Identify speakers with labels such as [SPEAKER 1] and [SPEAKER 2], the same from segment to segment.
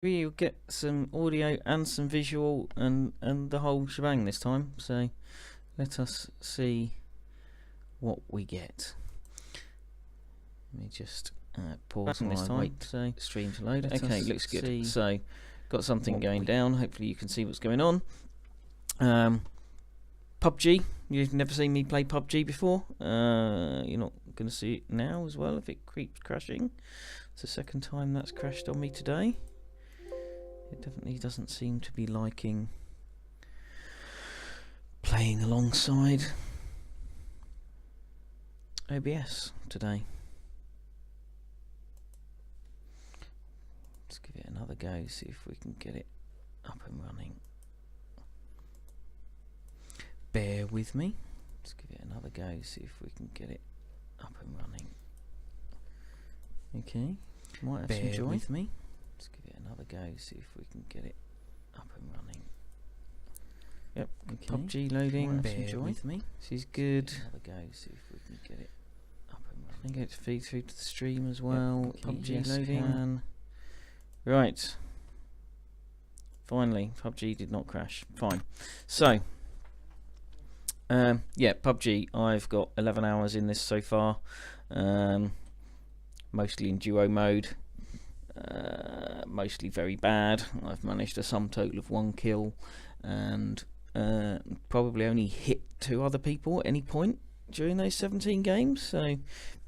[SPEAKER 1] You'll get some audio and some visual and the whole shebang this time. So let us see what we get. Let me just pause this time. Wait, so stream to load. Okay, looks good. See. So got something going down. Hopefully you can see what's going on. PUBG. You've never seen me play PUBG before. You're not going to see it now as well if it keeps crashing. It's the second time that's crashed on me today. It definitely doesn't seem to be liking playing alongside OBS today. Let's give it another go, see if we can get it up and running. Bear with me. Let's give it another go, see if we can get it up and running. Okay, might have some joy. Bear with me. Let's give it another go, see if we can get it up and running. Yep, okay. PUBG loading. Bear with me. This is good. Another go, see if we can get it up and running. I think it's feed through to the stream as well. Yep, okay. PUBG loading. Right. Finally, PUBG did not crash. Fine. So, yeah, PUBG. I've got 11 hours in this so far. Mostly in duo mode. Mostly very bad. I've managed a sum total of 1 kill and probably only hit 2 other people at any point during those 17 games, so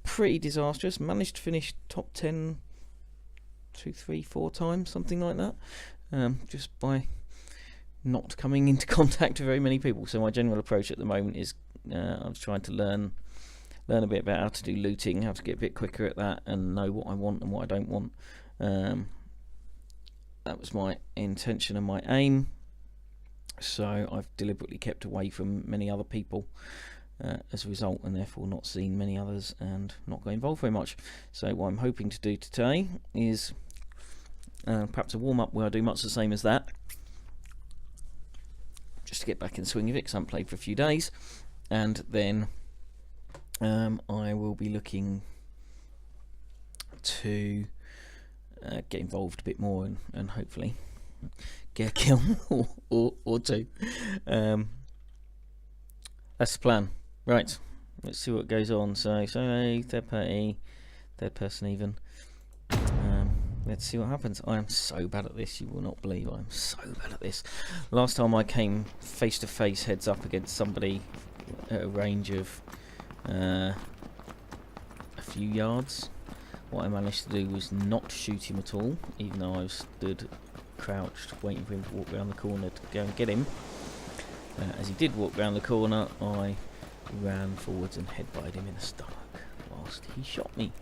[SPEAKER 1] pretty disastrous. Managed to finish top 10 2, 3, 4 times, something like that, just by not coming into contact with very many people. So my general approach at the moment is I'm trying to learn a bit about how to do looting, how to get a bit quicker at that and know what I want and what I don't want. That was my intention and my aim, so I've deliberately kept away from many other people as a result, and therefore not seen many others and not got involved very much. So what I'm hoping to do today is perhaps a warm-up where I do much the same as that, just to get back in the swing of it, because I haven't played for a few days, and then I will be looking to get involved a bit more and hopefully get a kill or 2. That's the plan. Right, let's see what goes on. So third party, third person even. Let's see what happens. I am so bad at this, you will not believe. I'm so bad at this. Last time I came face to face, heads up against somebody at a range of a few yards. What I managed to do was not shoot him at all, even though I stood crouched waiting for him to walk around the corner to go and get him. As he did walk around the corner, I ran forwards and headbutted him in the stomach whilst he shot me.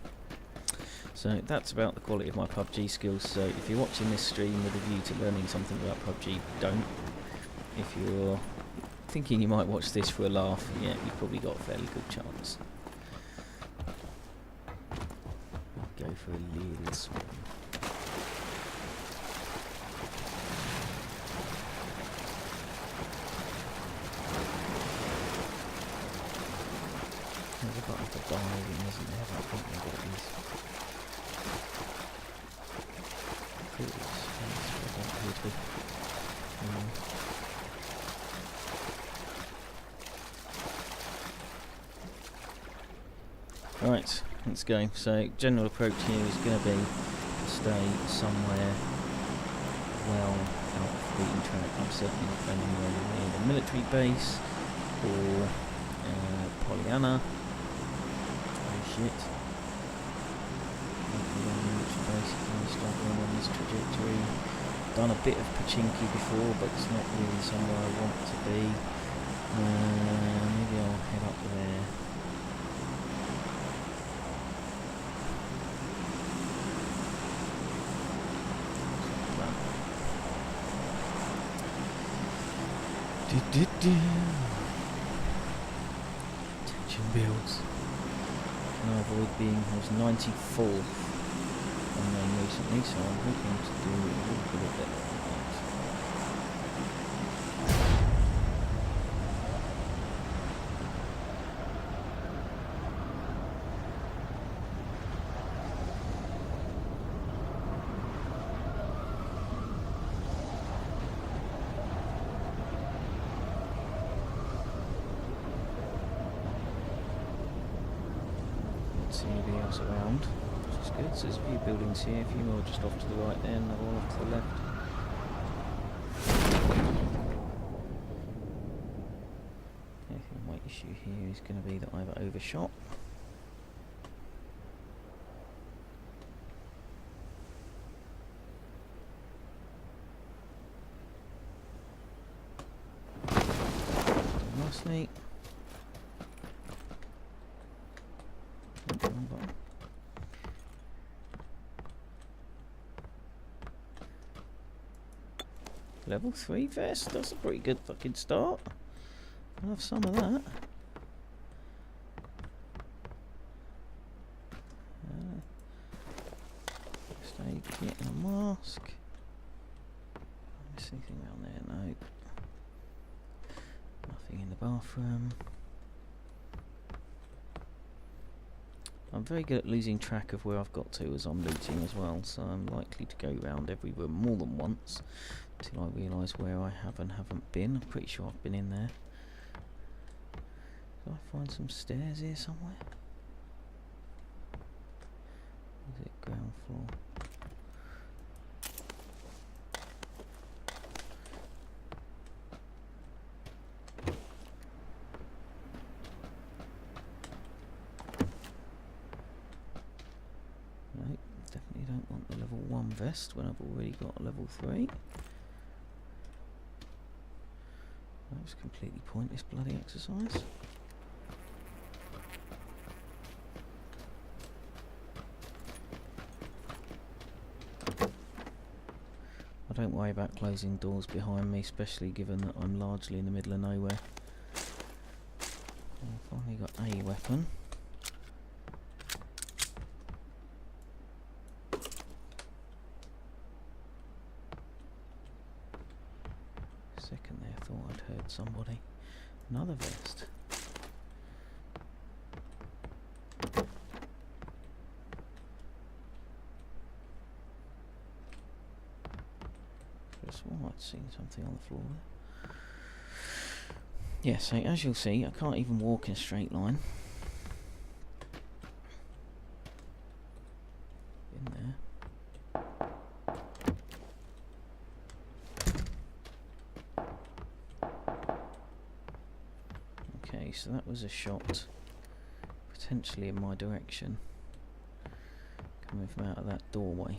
[SPEAKER 1] So that's about the quality of my PUBG skills. So if you're watching this stream with a view to learning something about PUBG, don't. If you're thinking you might watch this for a laugh, yeah, you've probably got a fairly good chance. Go for a little swim. There's a button for diving, isn't there? I think we've got these. Right, let's go. So general approach here is going to be to stay somewhere well out of the beaten track. I'm certainly not going anywhere near the military base or Pollyanna. Oh shit. Military base is struggling on this trajectory. Done a bit of Pachinki before, but it's not really somewhere I want to be. Maybe I'll head up there. Tension builds. Can I avoid being, I was 94th on them recently, so I'm hoping to do a little bit better on that. see anybody else around, which is good. So there's a few buildings here, a few more just off to the right there, another one off to the left. The only issue here is going to be that I've overshot. Nicely. Level 3 vest, that's a pretty good fucking start. I'll have some of that. First aid kit and a mask. Miss anything around there? No. Nothing in the bathroom. I'm very good at losing track of where I've got to as I'm looting as well, so I'm likely to go round every room more than once until I realise where I have and haven't been. I'm pretty sure I've been in there. Did I find some stairs here somewhere? Is it ground floor? No, definitely don't want the level 1 vest when I've already got a level 3. That was completely pointless bloody exercise. I don't worry about closing doors behind me, especially given that I'm largely in the middle of nowhere. I've finally got a weapon. Second there, thought I'd heard somebody. Another vest. Just swore I'd seen something on the floor there. Yeah, so as you'll see, I can't even walk in a straight line. In there. Okay, so that was a shot potentially in my direction, coming from out of that doorway.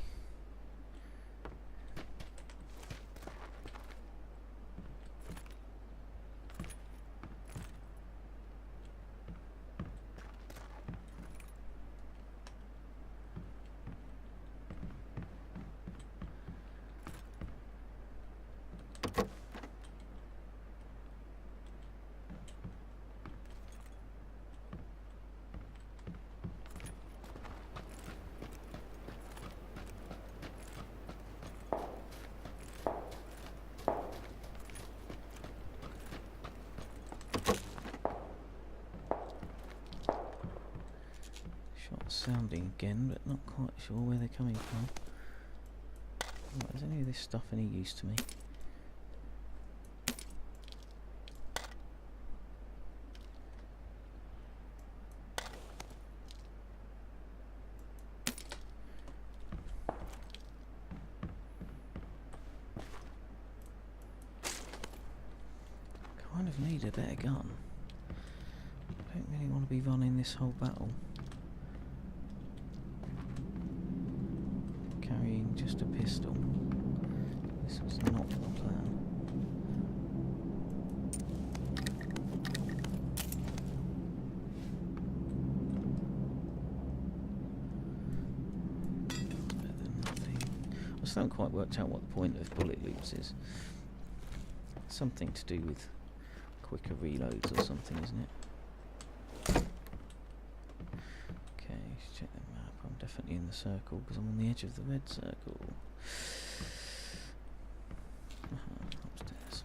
[SPEAKER 1] Sounding again, but not quite sure where they're coming from. Right, is any of this stuff any use to me? Kind of need a better gun. I don't really want to be running this whole battle carrying just a pistol. This was not the plan. Better than nothing. I still haven't quite worked out what the point of bullet loops is. Something to do with quicker reloads or something, isn't it? Check the map. I'm definitely in the circle because I'm on the edge of the red circle. Upstairs.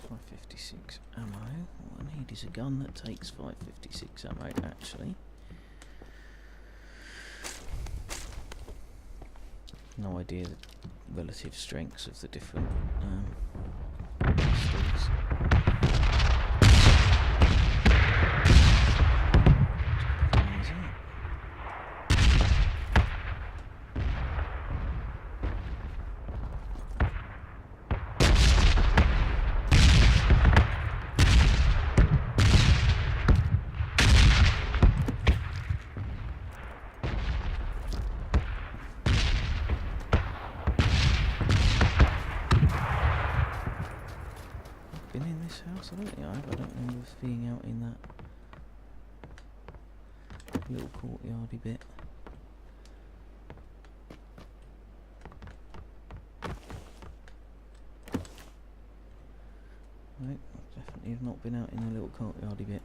[SPEAKER 1] .556 ammo. What I need is a gun that takes .556 ammo, actually. No idea the relative strengths of the different I don't think I have. I don't remember us being out in that little courtyardy bit. Right, I definitely have not been out in the little courtyardy bit.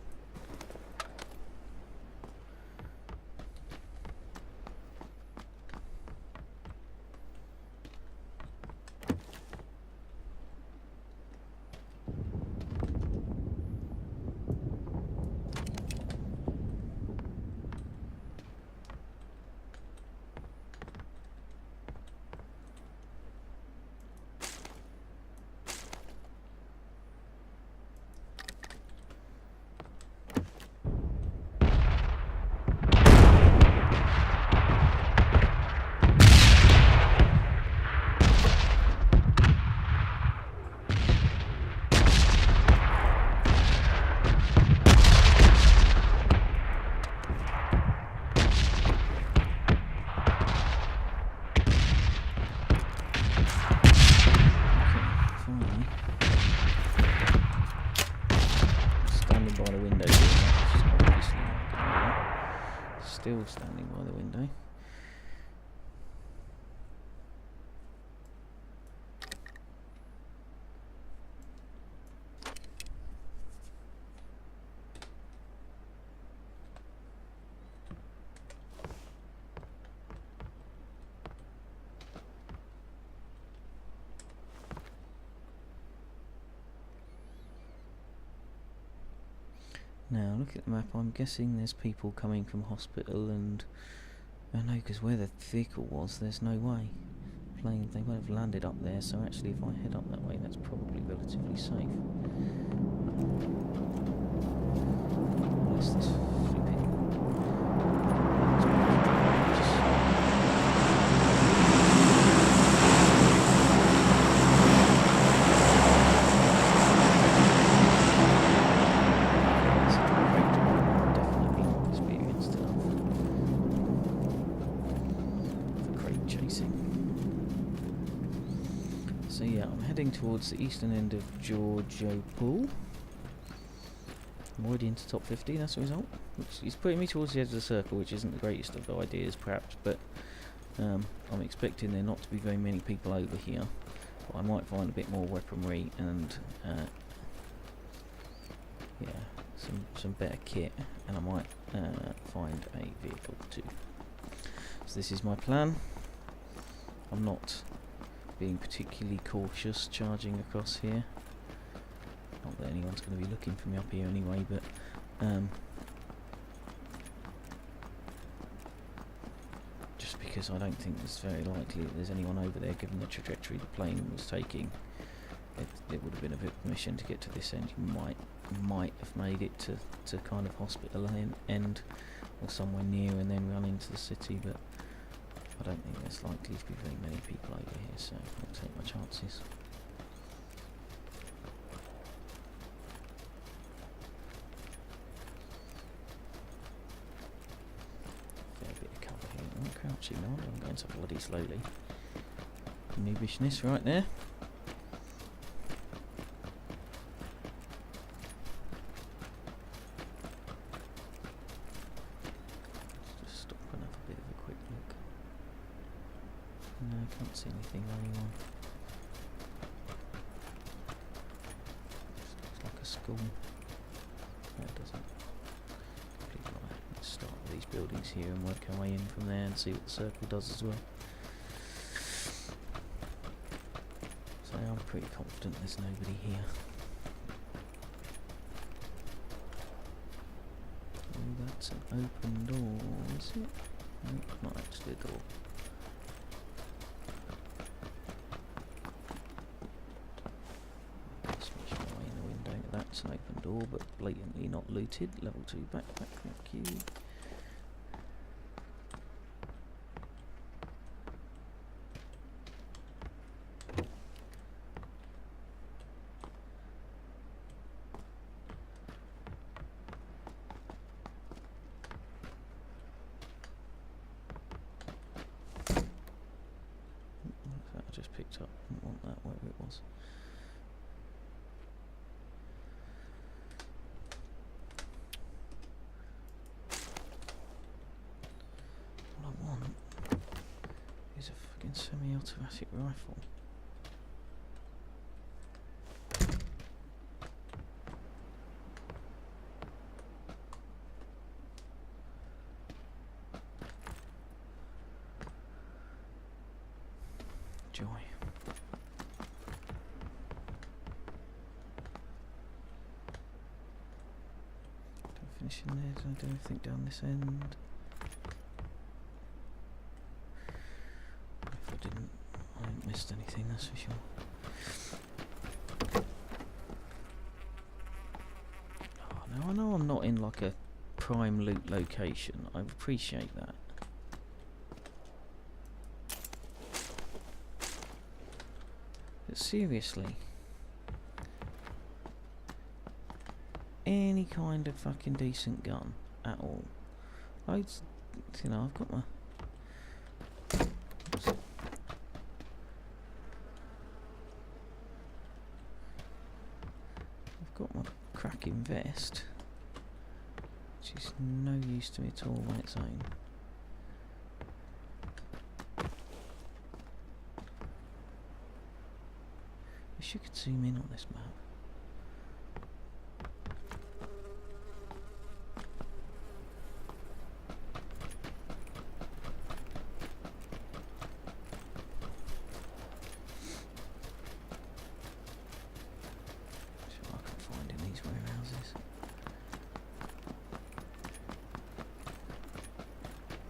[SPEAKER 1] Still standing by the window. Now, look at the map. I'm guessing there's people coming from hospital, and I know because where the vehicle was, there's no way. Plane, they won't have landed up there, so actually if I head up that way, that's probably relatively safe. Unless this flipping... So yeah, I'm heading towards the eastern end of Georgiopol. I'm already into top 50, that's the result. Which is putting me towards the edge of the circle, which isn't the greatest of ideas perhaps, but I'm expecting there not to be very many people over here. But I might find a bit more weaponry and yeah, some better kit, and I might find a vehicle too. So this is my plan. I'm not being particularly cautious charging across here. Not that anyone's going to be looking for me up here anyway, but just because I don't think it's very likely that there's anyone over there given the trajectory the plane was taking. It would have been a bit of a mission to get to this end. You might have made it to kind of hospital end or somewhere near and then run into the city, but I don't think there's likely to be very many people over here, so I'll take my chances. Fair bit of cover here. I'm crouching now, I'm going so bloody slowly. Noobishness right there. No, I can't see anything going on. Just looks like a school. No, it doesn't. Complete lie. Let's start with these buildings here and work our way in from there and see what the circle does as well. So I'm pretty confident there's nobody here. Oh, that's an open door, is it? No, not actually a door. That's an open door, but blatantly not looted. Level 2 backpack, thank you. That I just picked up. I didn't want that, whatever it was. Fucking semi-automatic rifle. Joy. Don't finish in there, don't do anything down this end. If I didn't, I ain't missed anything, that's for sure. Oh, now I know I'm not in like a prime loot location, I appreciate that. But seriously, any kind of fucking decent gun at all. Loads, you know, I've got my... I've got my cracking vest, which is no use to me at all on its own. Wish you could zoom in on this map. See what I can find in these warehouses.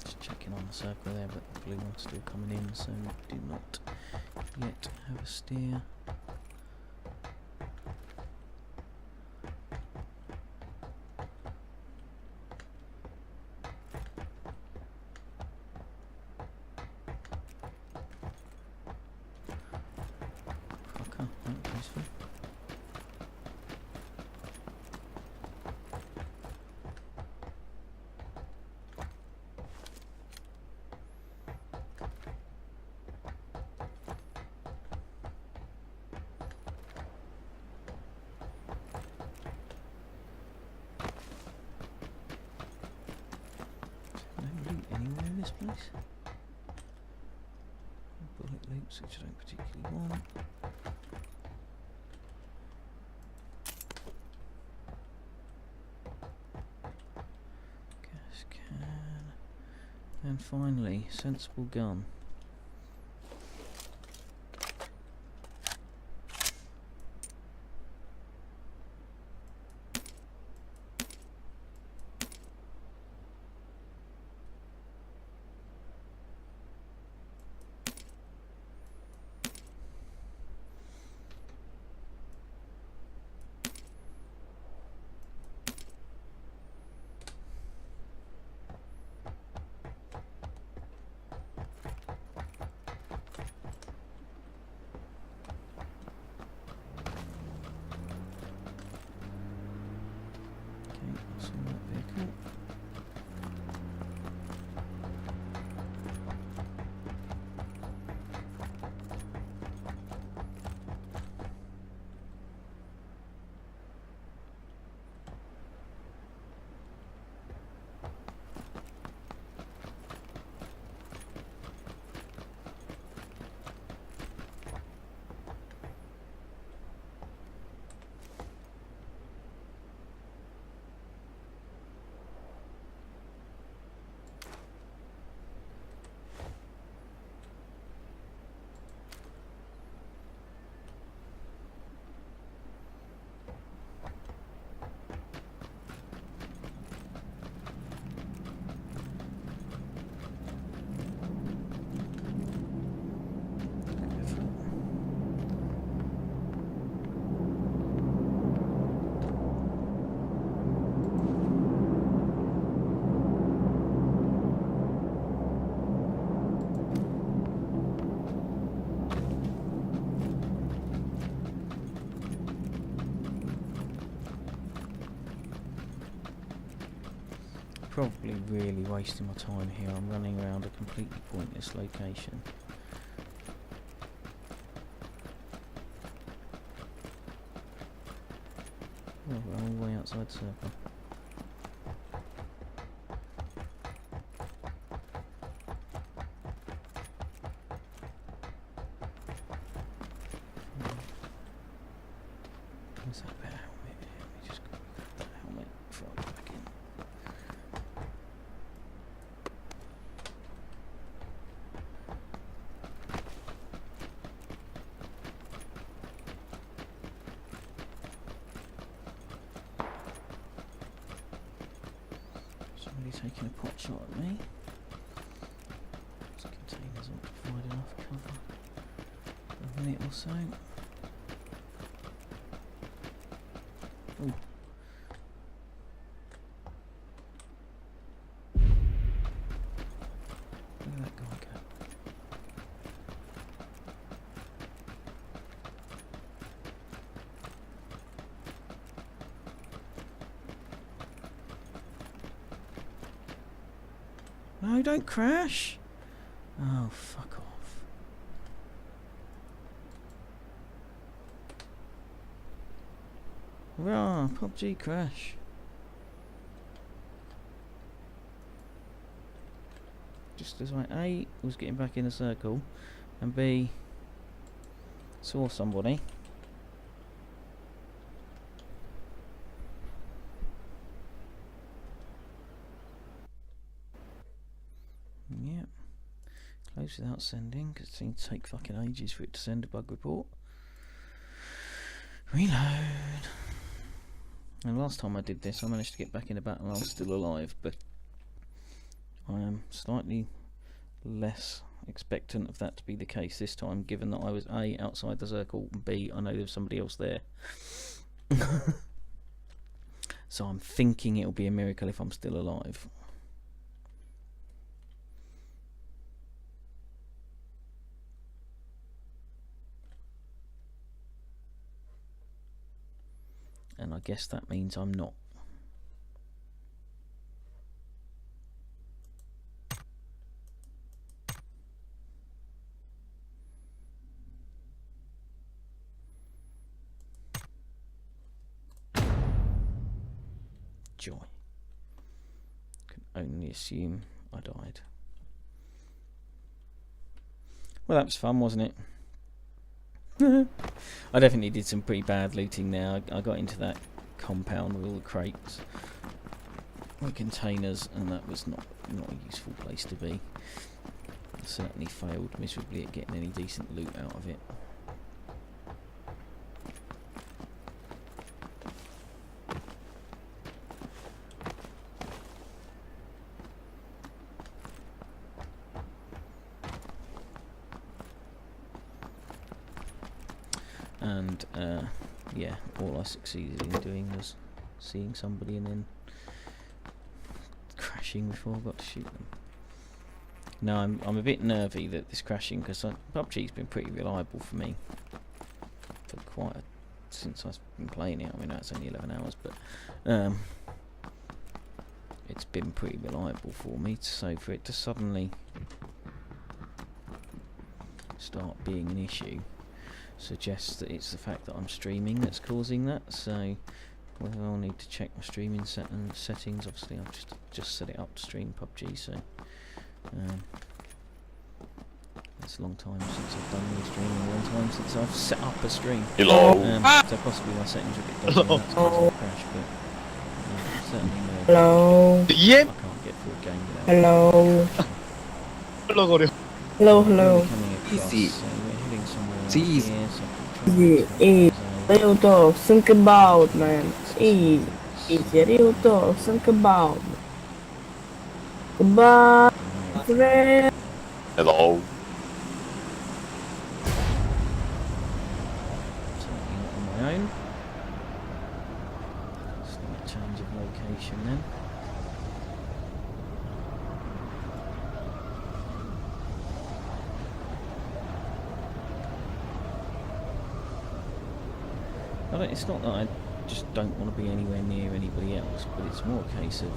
[SPEAKER 1] Just checking on the circle there, but the blue one's still coming in, so do not yet have a steer. Anywhere in this place? Bullet loops, which I don't particularly want. Gas can. And finally, sensible gun. What's in that vehicle? Probably really wasting my time here. I'm running around a completely pointless location. Oh, we're all the way outside the circle. Somebody taking a pot shot at me. These containers aren't provide enough cover for a minute or so. Ooh. Where did that guy go? No, don't crash! Oh, fuck off. Hurrah! PUBG crash. Just as I A was getting back in a circle and B saw somebody. Yep. Close without sending, because it seems to take fucking ages for it to send a bug report. Reload. And last time I did this, I managed to get back in a battle. I was still alive, but I am slightly less expectant of that to be the case this time, given that I was A, outside the circle, and B, I know there's somebody else there. So I'm thinking it'll be a miracle if I'm still alive. And I guess that means I'm not. Joy. Can only assume I died. Well, that was fun, wasn't it? I definitely did some pretty bad looting there. I got into that compound with all the crates, the containers, and that was not a useful place to be. I certainly failed miserably at getting any decent loot out of it. And yeah, all I succeeded in doing was seeing somebody and then crashing before I got to shoot them. Now I'm a bit nervy that this crashing, because PUBG's been pretty reliable for me for since I've been playing it. I mean, that's only 11 hours, but it's been pretty reliable for me. So for it to suddenly start being an issue suggests that it's the fact that I'm streaming that's causing that. So whether I'll need to check my streaming settings. Obviously I've just set it up to stream PUBG, so it's a long time since I've done any streaming, a long time since I've set up a stream.
[SPEAKER 2] Hello.
[SPEAKER 1] So possibly my settings are a bit dodgy and that's causing a crash, but certainly no.
[SPEAKER 3] Hello.
[SPEAKER 2] Yeah.
[SPEAKER 1] I can't get through a game without
[SPEAKER 3] Hello.
[SPEAKER 2] Hello, Gordy.
[SPEAKER 3] Hello, hello.
[SPEAKER 1] Easy. So we're heading somewhere around
[SPEAKER 3] Easy.
[SPEAKER 1] here, so I can try
[SPEAKER 3] Easy.
[SPEAKER 1] and
[SPEAKER 3] Real talk, think about, man. Easy. Easy. Real talk, think about. Goodbye, friend.
[SPEAKER 2] Hello.
[SPEAKER 1] Certainly not on my own. Slight change of location then. It's not that I just don't want to be anywhere near anybody else, but it's more a case of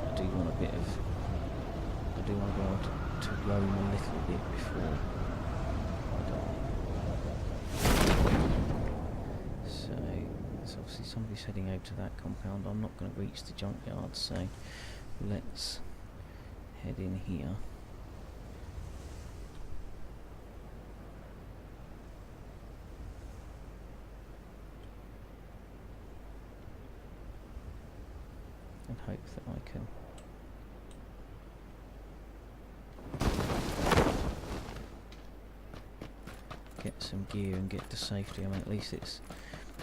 [SPEAKER 1] I do want to be able to roam a little bit before I die. So it's obviously somebody's heading over to that compound. I'm not going to reach the junkyard, so let's head in here. And hope that I can get some gear and get to safety. I mean, at least it's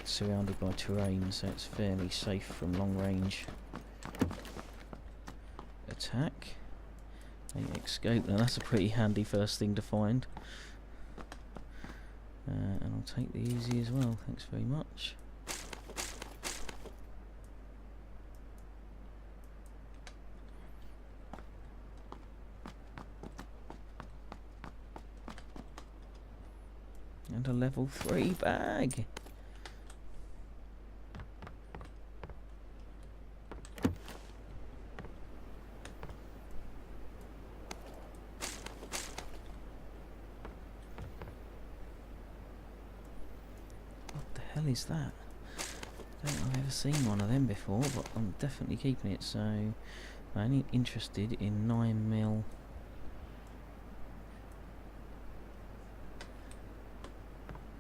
[SPEAKER 1] surrounded by terrain, so it's fairly safe from long range attack. 8x scope. Now that's a pretty handy first thing to find. And I'll take the easy as well. Thanks very much. And a level 3 bag. What the hell is that? I don't think I've ever seen one of them before, but I'm definitely keeping it. So I'm only interested in 9mm.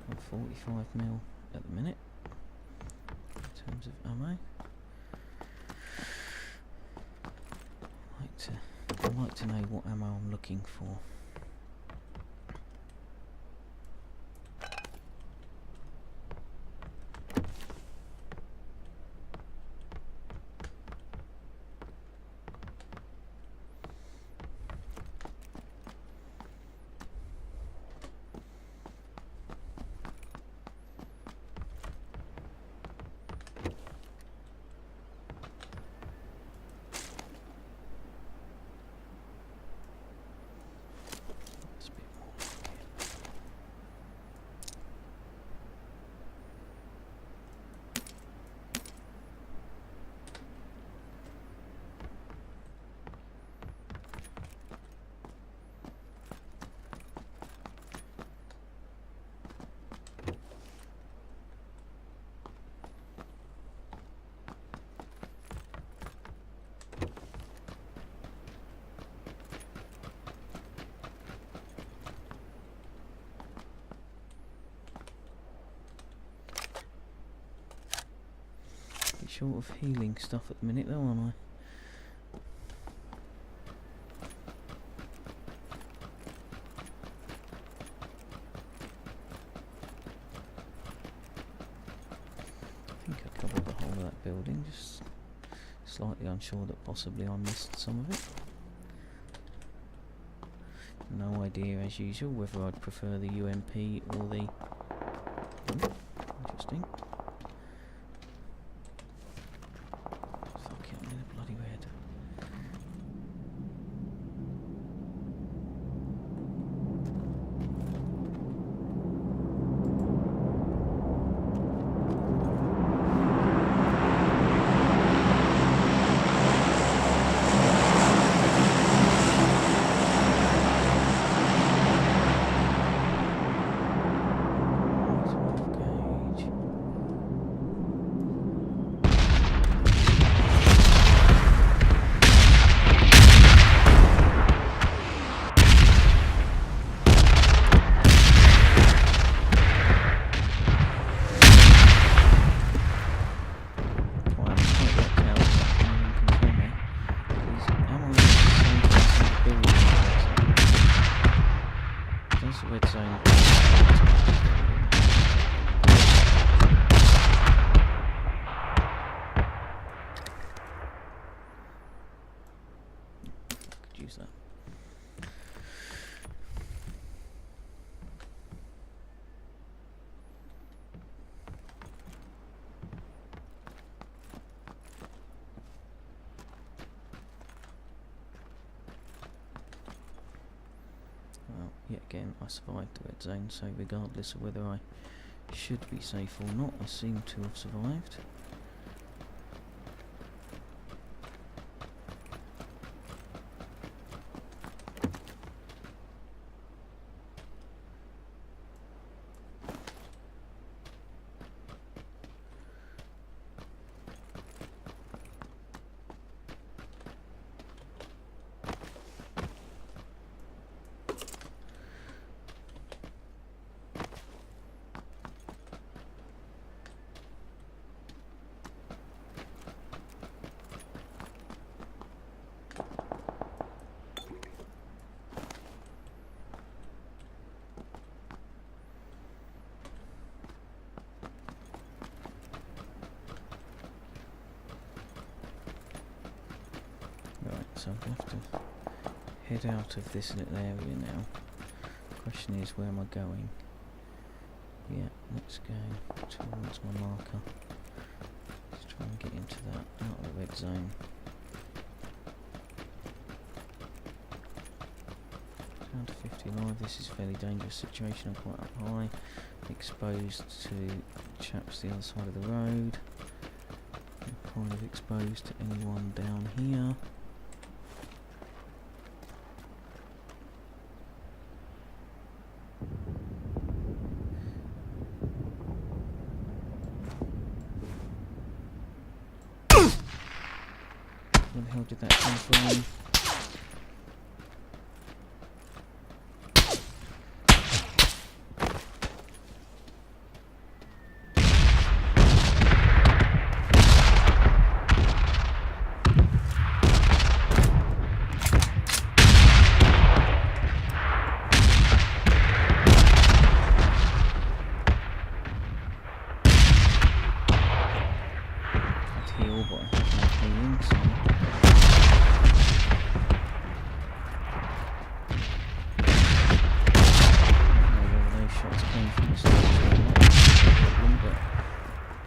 [SPEAKER 1] And 45mm at the minute in terms of ammo. I'd like to know what ammo I'm looking for. That's a bit more like it. Bit short of healing stuff at the minute though, aren't I? I think I covered the whole of that building, just slightly unsure that possibly I missed some of it. No idea as usual whether I'd prefer the UMP or the... Oh, interesting. Fuck it, I'm in a bloody red. Gauge. That's the red zone. Could use that. Well, yet again, I survived the red zone, so regardless of whether I should be safe or not, I seem to have survived. so I'm going to have to head out of this little area now. Question is, where am I going? Yeah, let's go towards my marker. Let's try and get into that, out of the red zone. Down to 55, this is a fairly dangerous situation, I'm quite up high. Exposed to chaps the other side of the road. I'm kind of exposed to anyone down here. Where the hell did that come from? Heal, but I have no healing, so shots came from the stairs, but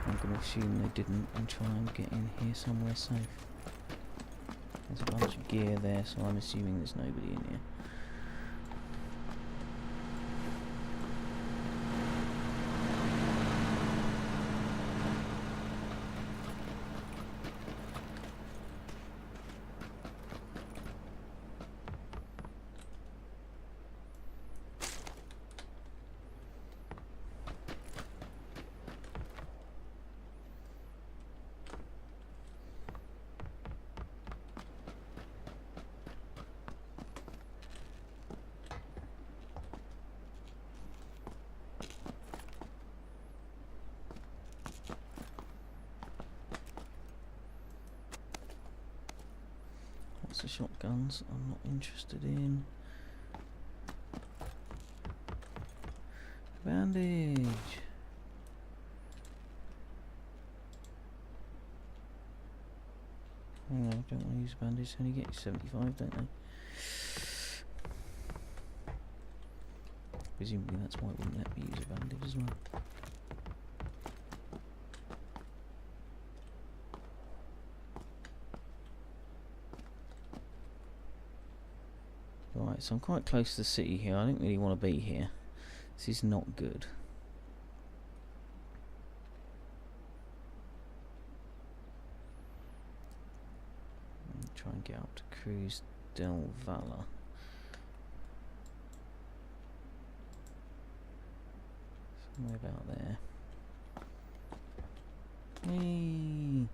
[SPEAKER 1] I'm going to assume they didn't and try and get in here somewhere safe. There's a bunch of gear there, so I'm assuming there's nobody in here. Lots of shotguns I'm not interested in. Bandage! Hang on, don't want to use a bandage, only get you 75, don't they? Presumably that's why it wouldn't let me use a bandage as well. Right, so I'm quite close to the city here. I don't really want to be here. This is not good. Try and get up to Cruz del Valle. Somewhere about there. Whee!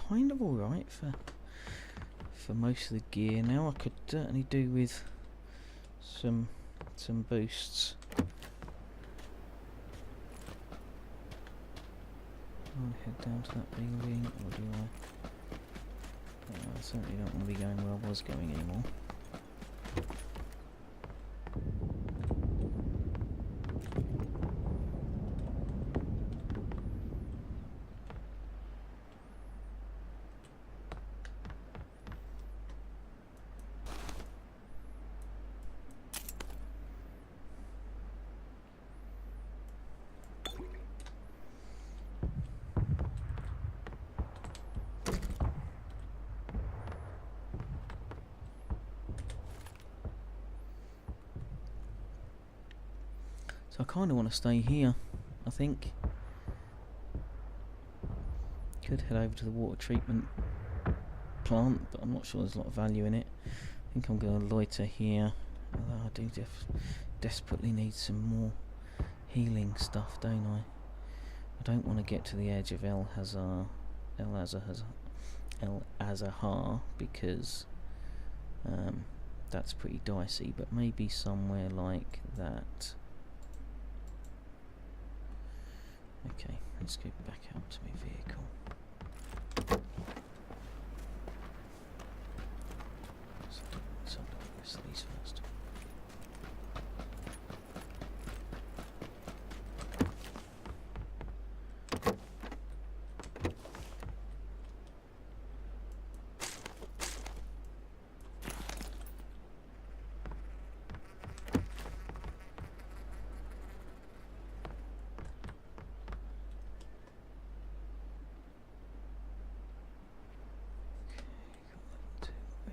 [SPEAKER 1] kind of alright for most of the gear now. I could certainly do with some boosts. I'll head down to that building, or do I? I certainly don't want to be going where I was going anymore. So I kind of want to stay here, I think. Could head over to the water treatment plant, but I'm not sure there's a lot of value in it. I think I'm going to loiter here, although I do desperately need some more healing stuff, don't I? I don't want to get to the edge of El Azahar because that's pretty dicey, but maybe somewhere like that. Okay, let's go back out to my vehicle. So have a look at the rest of these first.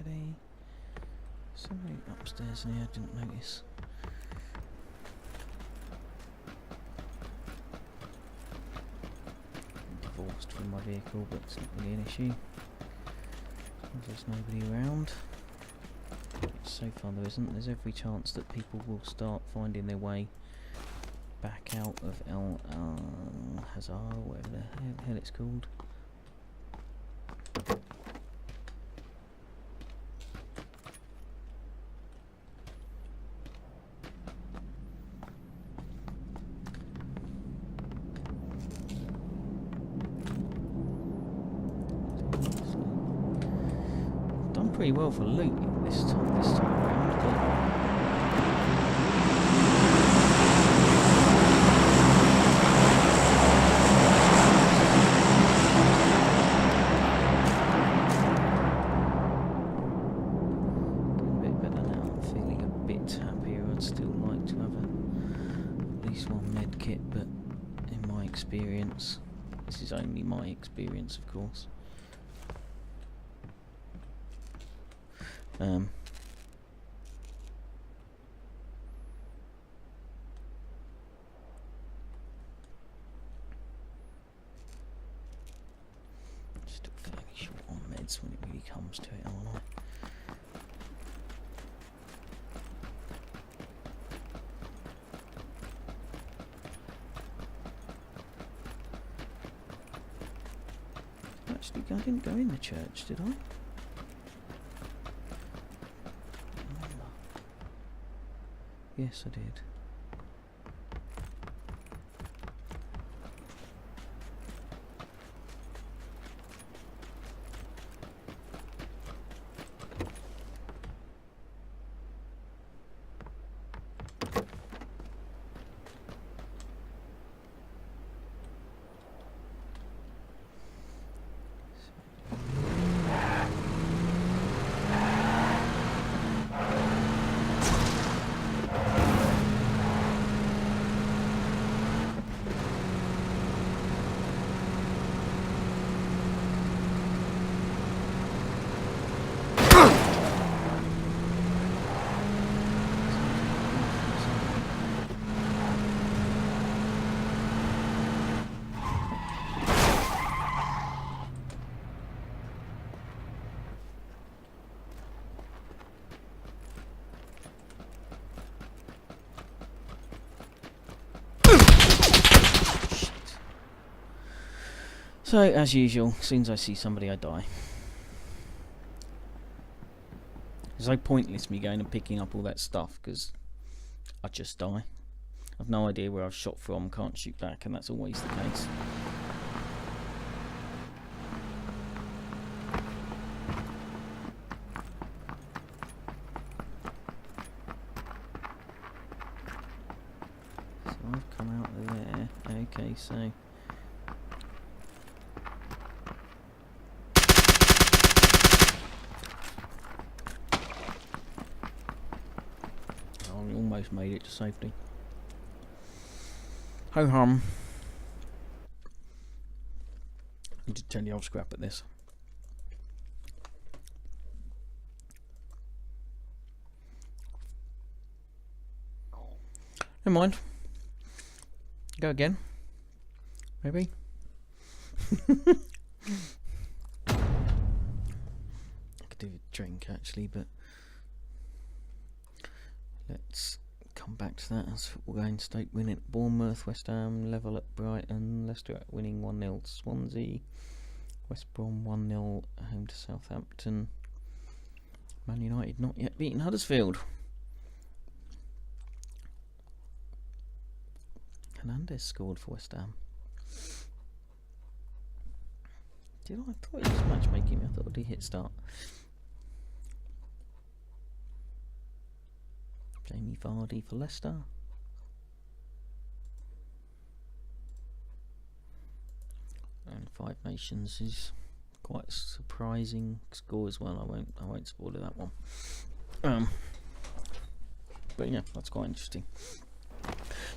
[SPEAKER 1] Ready? Something upstairs in here I didn't notice. I'm divorced from my vehicle, but it's not really an issue. There's nobody around. So far there isn't. There's every chance that people will start finding their way back out of El Hazar, whatever the hell it's called. Done pretty well for loot this time around. Getting a bit better now. I'm feeling a bit happier. I'd still like to have at least one med kit, but in my experience, this is only my experience, of course. Still fairly short on meds when it really comes to it, aren't I? Actually, I didn't go in the church, did I? Yes, I did. So, as usual, as soon as I see somebody, I die. It's so pointless me going and picking up all that stuff, because I just die. I've no idea where I've shot from, can't shoot back, and that's always the case. So I've come out of there. Okay, so... I almost made it to safety. Ho hum. I did turn the old scrap at this. Never mind. Go again. Maybe. I could do a drink actually, but let's come back to that as football game. Stoke win at Bournemouth, West Ham level at Brighton, Leicester winning 1-0 Swansea, West Brom 1-0 home to Southampton, Man United not yet beaten Huddersfield. Hernandez scored for West Ham. I thought it was matchmaking. I thought he hit start. Jamie Vardy for Leicester. And Five Nations is quite a surprising score as well. I won't spoil that one. But yeah, that's quite interesting.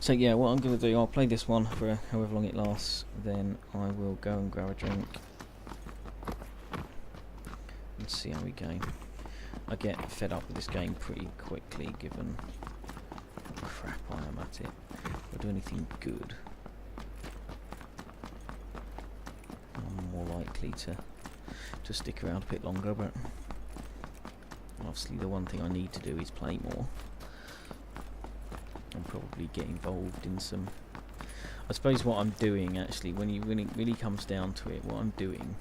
[SPEAKER 1] So yeah, what I'm going to do, I'll play this one for however long it lasts, then I will go and grab a drink and see how we go. I get fed up with this game pretty quickly given how crap I am at it. If I do anything good, I'm more likely to stick around a bit longer, but obviously the one thing I need to do is play more. And probably get involved in some... I suppose what I'm doing actually, when it really comes down to it, what I'm doing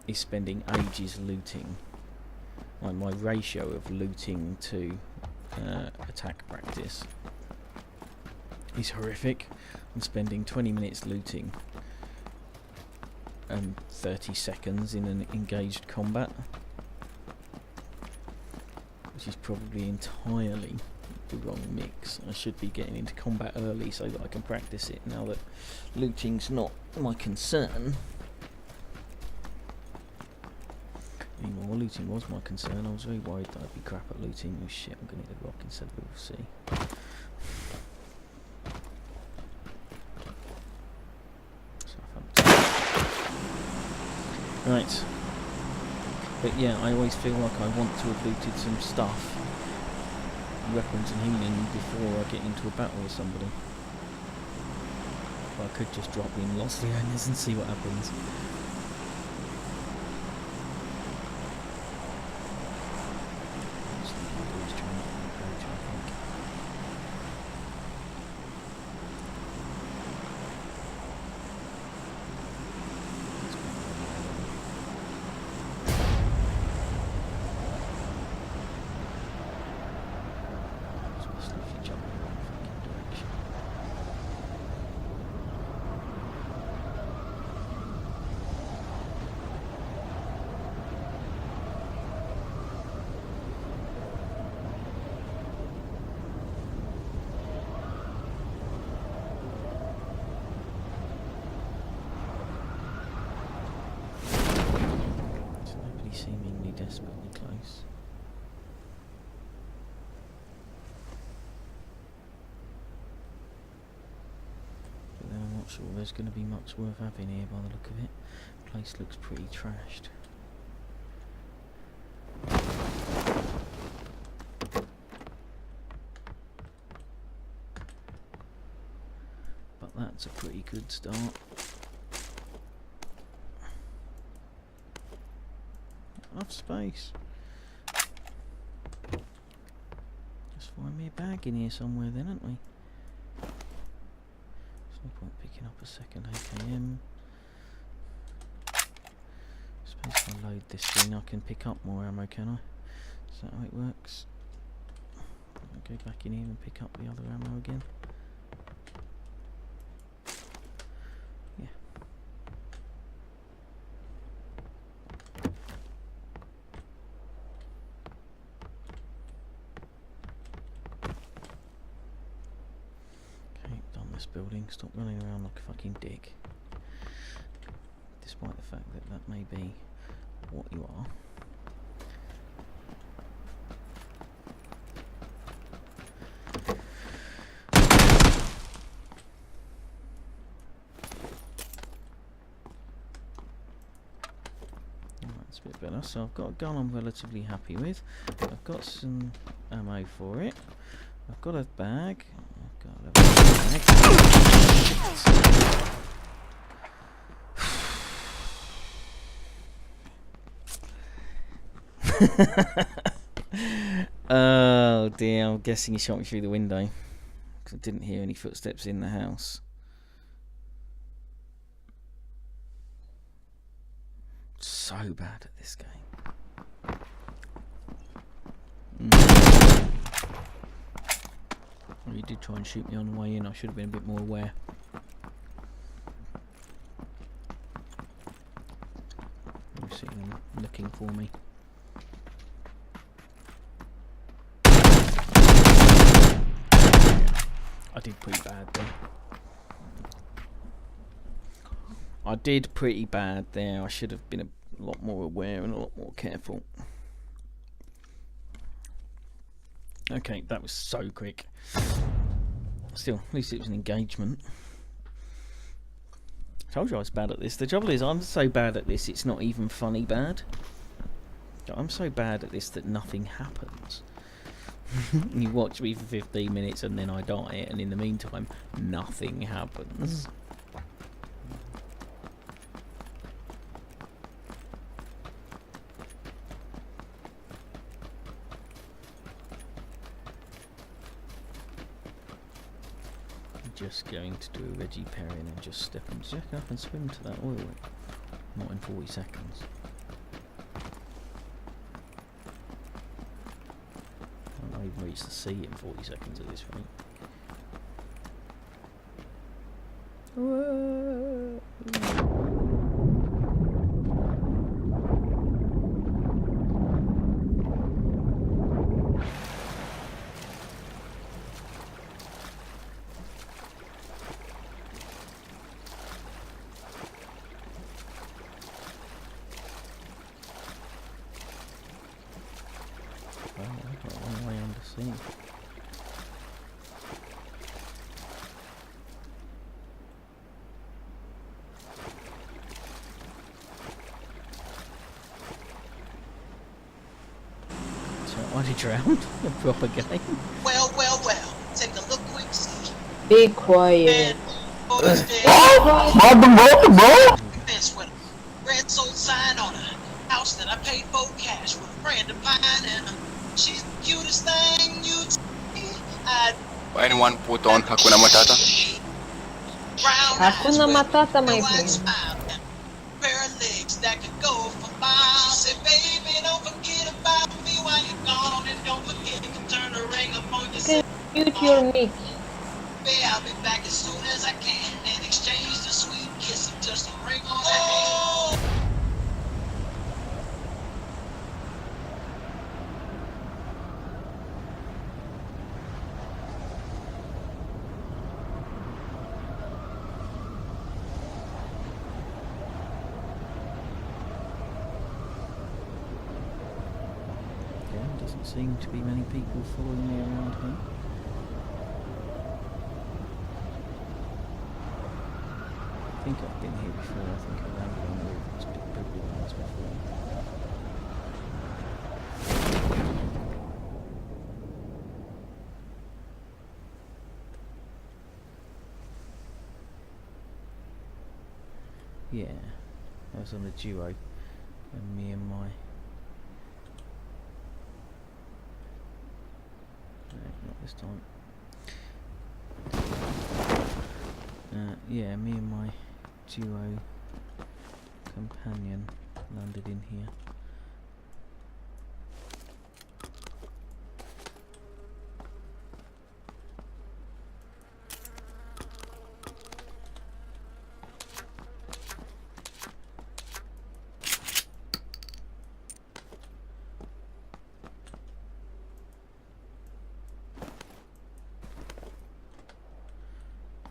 [SPEAKER 1] is spending ages looting. My ratio of looting to attack practice is horrific. I'm spending 20 minutes looting and 30 seconds in an engaged combat, which is probably entirely the wrong mix. I should be getting into combat early so that I can practice it now that looting's not my concern anymore. Looting was my concern. I was very worried that I'd be crap at looting. Oh shit, I'm gonna hit the rock instead of the sea. Right. But yeah, I always feel like I want to have looted some stuff, weapons and healing, before I get into a battle with somebody. But I could just drop in Lost Leonis and see what happens. Seemingly desperately close. But then I'm not sure there's going to be much worth having here by the look of it. The place looks pretty trashed. But that's a pretty good start. Enough space. Just find me a bag in here somewhere then, haven't we? There's no point picking up a second AKM. If I load this thing, I can pick up more ammo, can I? Is that how it works? I'll go back in here and pick up the other ammo again. Yeah. Okay, done this building. Stop running around like a fucking dick. Despite the fact that that may be what you are. That's a bit better. So I've got a gun I'm relatively happy with. I've got some ammo for it. I've got a bag. I've got a bag. Oh dear, I'm guessing he shot me through the window because I didn't hear any footsteps in the house. So bad at this game. Well, he did try and shoot me on the way in. I should have been a bit more aware. You see them looking for me. I did pretty bad there. I did pretty bad there. I should have been a lot more aware and a lot more careful. Okay, that was so quick. Still, at least it was an engagement. I told you I was bad at this. The trouble is, I'm so bad at this, it's not even funny bad. I'm so bad at this that nothing happens. You watch me for 15 minutes and then I die, and in the meantime, nothing happens. I'm just going to do a Reggie Perrin and just step up and swim to that oil. Not in 40 seconds. I won't even reach the sea in 40 seconds at this rate. Whoa. Well, I've got a long way under sea. So why did you drown? A proper game.
[SPEAKER 4] Well, take a look quick see.
[SPEAKER 3] Be quiet.
[SPEAKER 4] Fence with a red sold sign on a house that I paid for cash with a friend of mine, and she's the cutest thing you'd see.
[SPEAKER 5] Anyone put on Hakuna Matata?
[SPEAKER 3] Hakuna Matata, my friend.
[SPEAKER 4] Smile and a pair of legs that could go for miles. She said, baby, don't forget about me while you're gone, and don't forget to turn the ring up on yourself.
[SPEAKER 3] Mute your mic.
[SPEAKER 4] I'll be back as soon as I can and exchange the sweet kiss and just a ring on the hand.
[SPEAKER 1] Yeah, doesn't seem to be many people following me around here. I think I've been here before. I think I landed on the roof. It's been probably once before. Yeah, I was on a duo, and me and my. No, not this time. Yeah, me and my duo companion landed in here.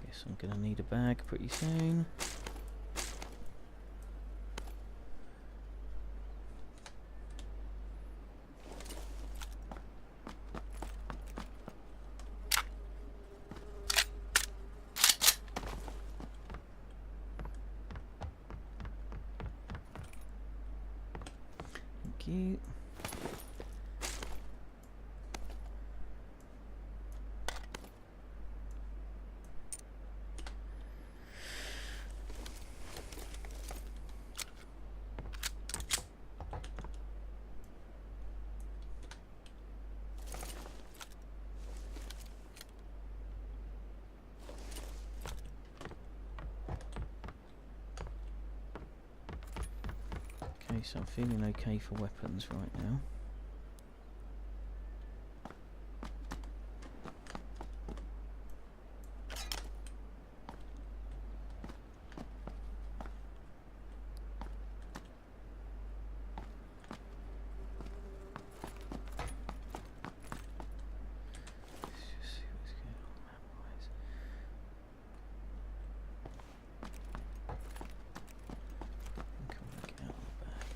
[SPEAKER 1] Guess I'm gonna need a bag pretty soon. Thank you. Okay, so I'm feeling okay for weapons right now. Let's just see what's going on map-wise. I think I want to get out the back.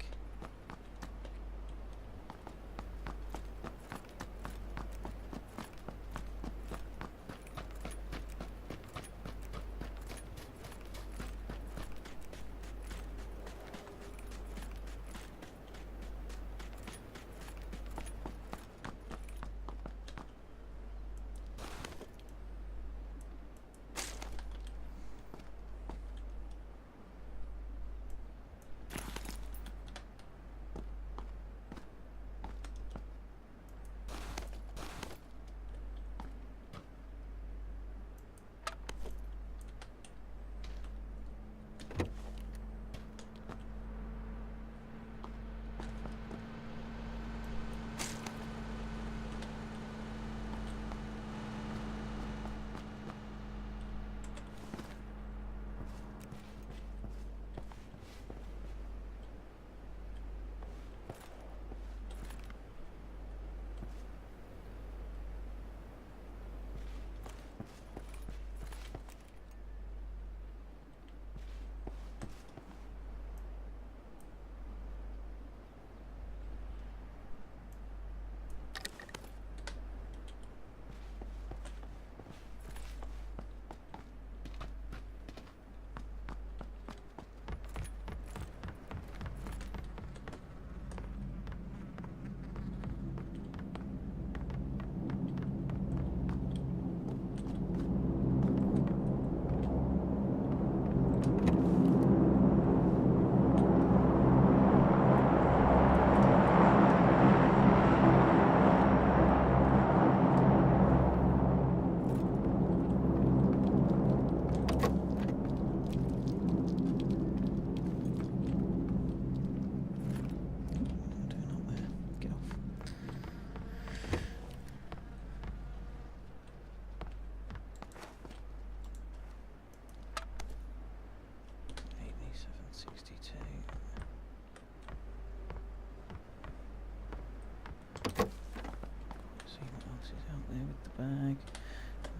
[SPEAKER 1] Bag.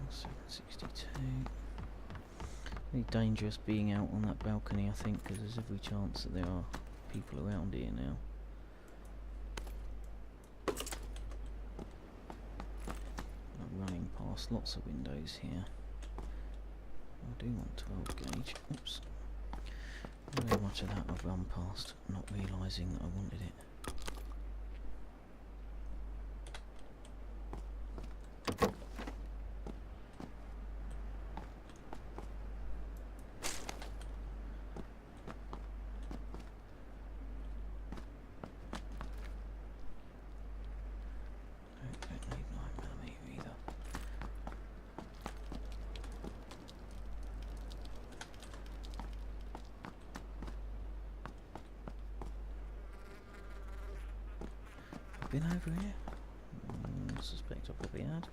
[SPEAKER 1] 762. Very dangerous being out on that balcony, I think, because there's every chance that there are people around here now. I'm running past lots of windows here. I do want 12 gauge. Oops. Very much of that I've run past, not realising that I wanted it. been over here? I suspect I probably had.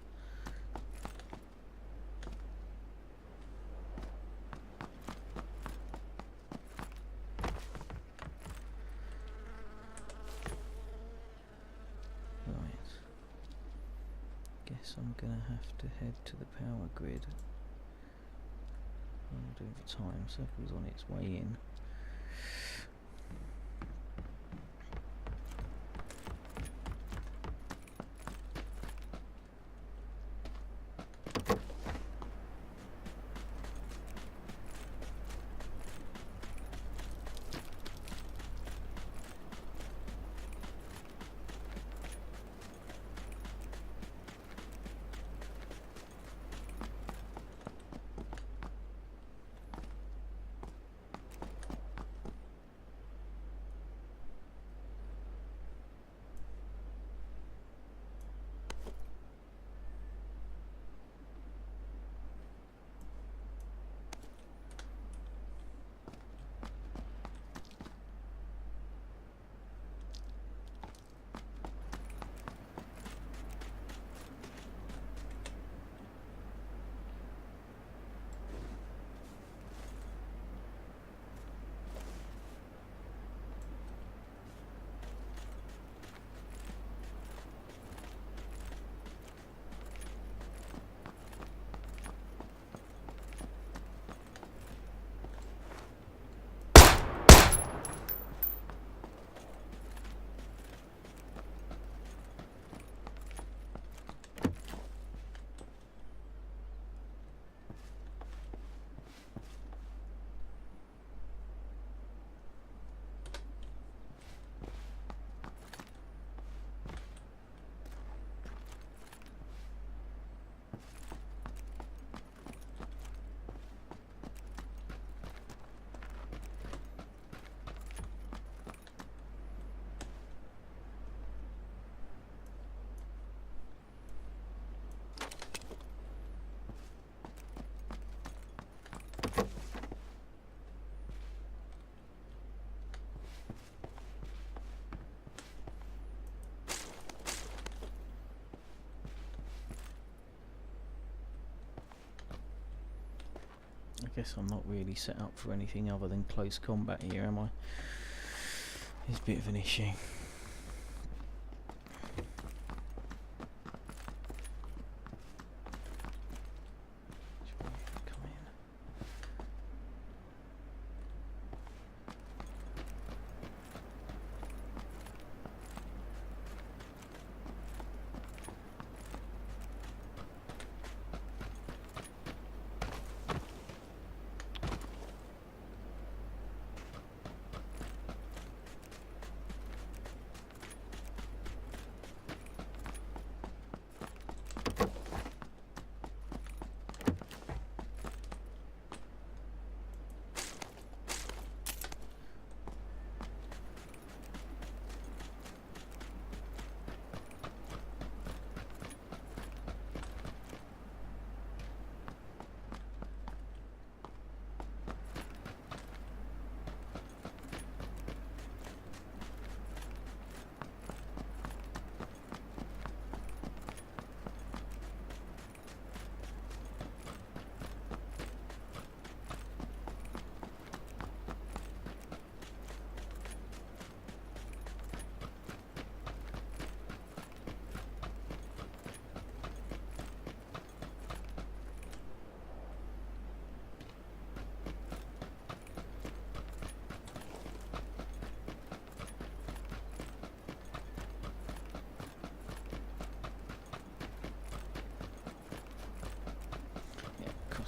[SPEAKER 1] Right. Guess I'm gonna have to head to the power grid. I'll do it for time. Circle's on its way in. I guess I'm not really set up for anything other than close combat here, am I? It's a bit of an issue. Come in.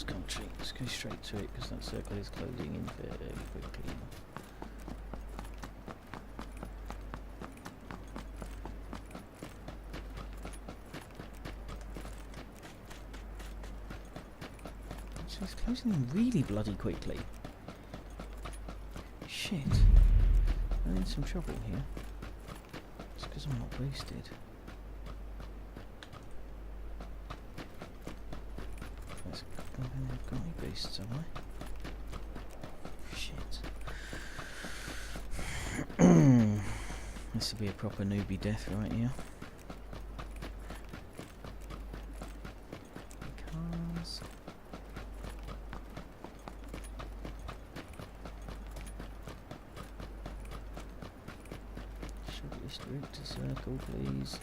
[SPEAKER 1] Country. Let's go straight to it because that circle is closing in very quickly. So it's closing in really bloody quickly. Shit. I'm in some trouble here. It's because I'm not boosted. I've got any boosts, have I? Shit. Let's This will be a proper newbie death right here. Cars. Shortest route to circle, please.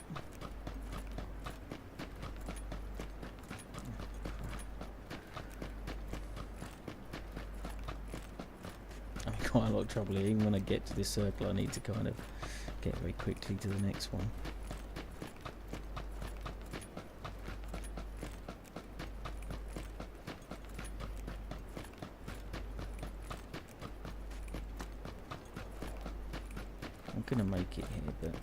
[SPEAKER 1] I'm in quite a lot of trouble here. Even when I get to this circle, I need to kind of get very quickly to the next one. I'm gonna make it here, but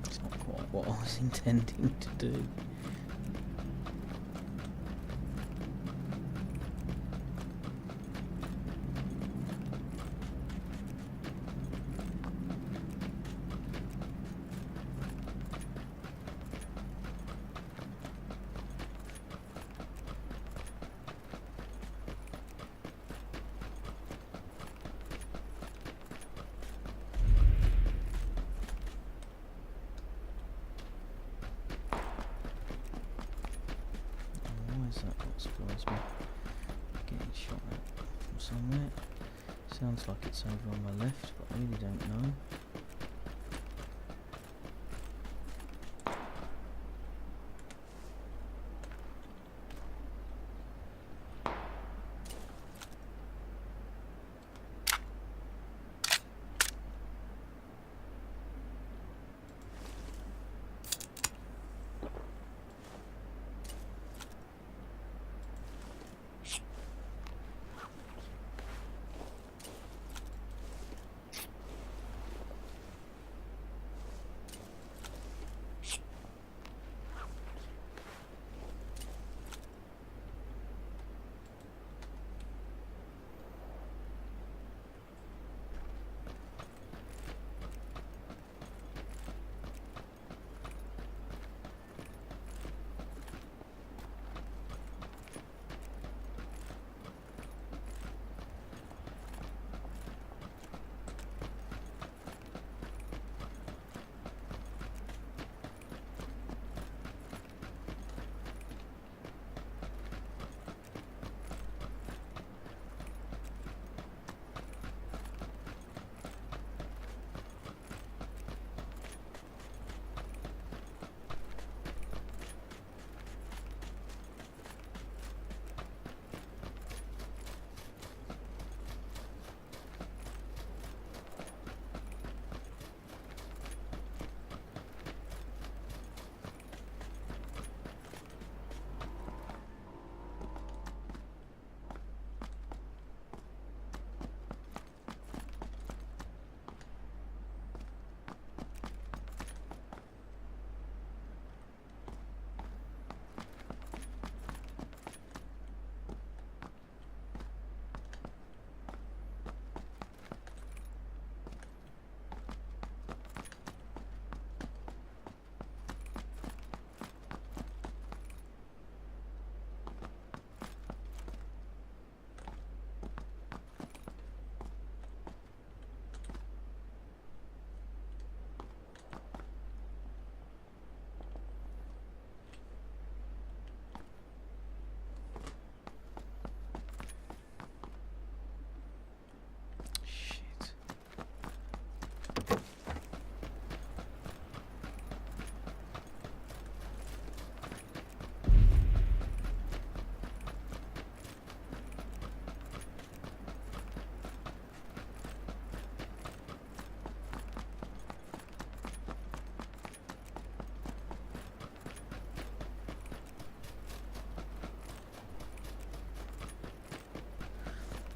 [SPEAKER 1] it's not quite what I was intending to do. Why is that what surprised me? Getting shot at from somewhere. Sounds like it's over on my left, but I really don't know.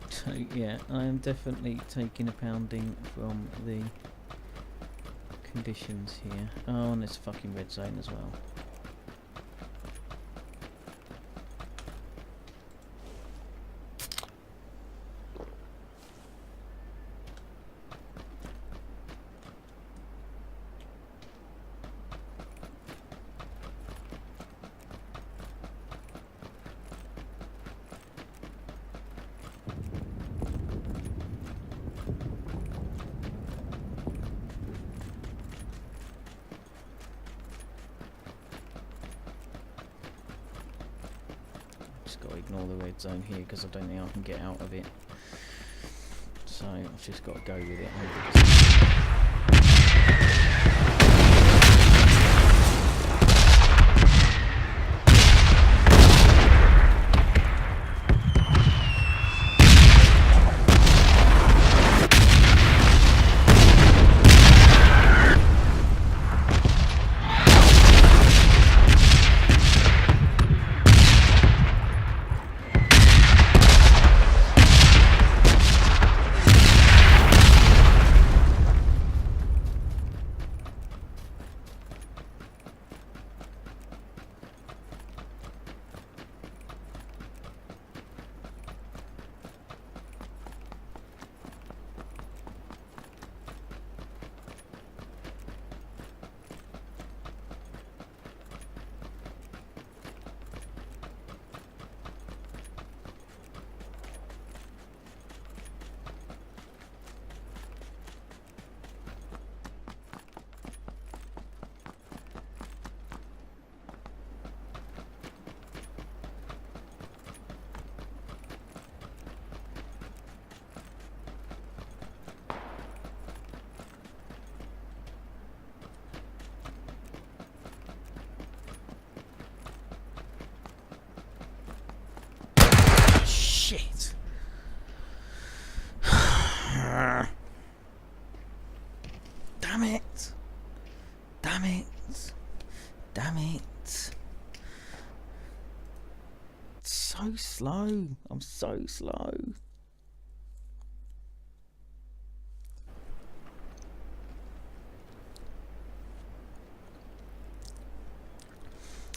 [SPEAKER 1] So yeah, I am definitely taking a pounding from the conditions here. Oh, and there's a fucking red zone as well. got to ignore the red zone here because I don't think I can get out of it. So I've just got to go with it. Shit. Damn it. Damn it. Damn it. It's so slow. I'm so slow.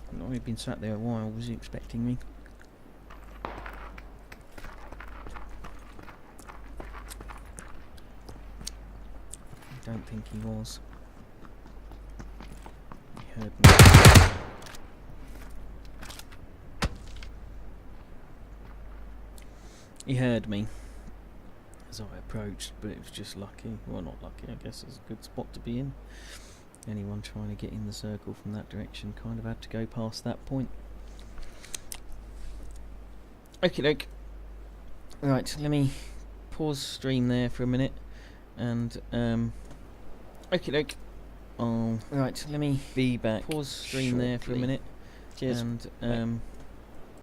[SPEAKER 1] I've not really been sat there a while. Was he expecting me? I don't think he was. He heard me. He heard me as I approached, but it was just lucky. Well, not lucky, I guess it's a good spot to be in. Anyone trying to get in the circle from that direction kind of had to go past that point. Okie doke. Right, let me pause stream there for a minute and okie doke. Oh, right, let me be back. Pause stream there for a minute. Cheers. And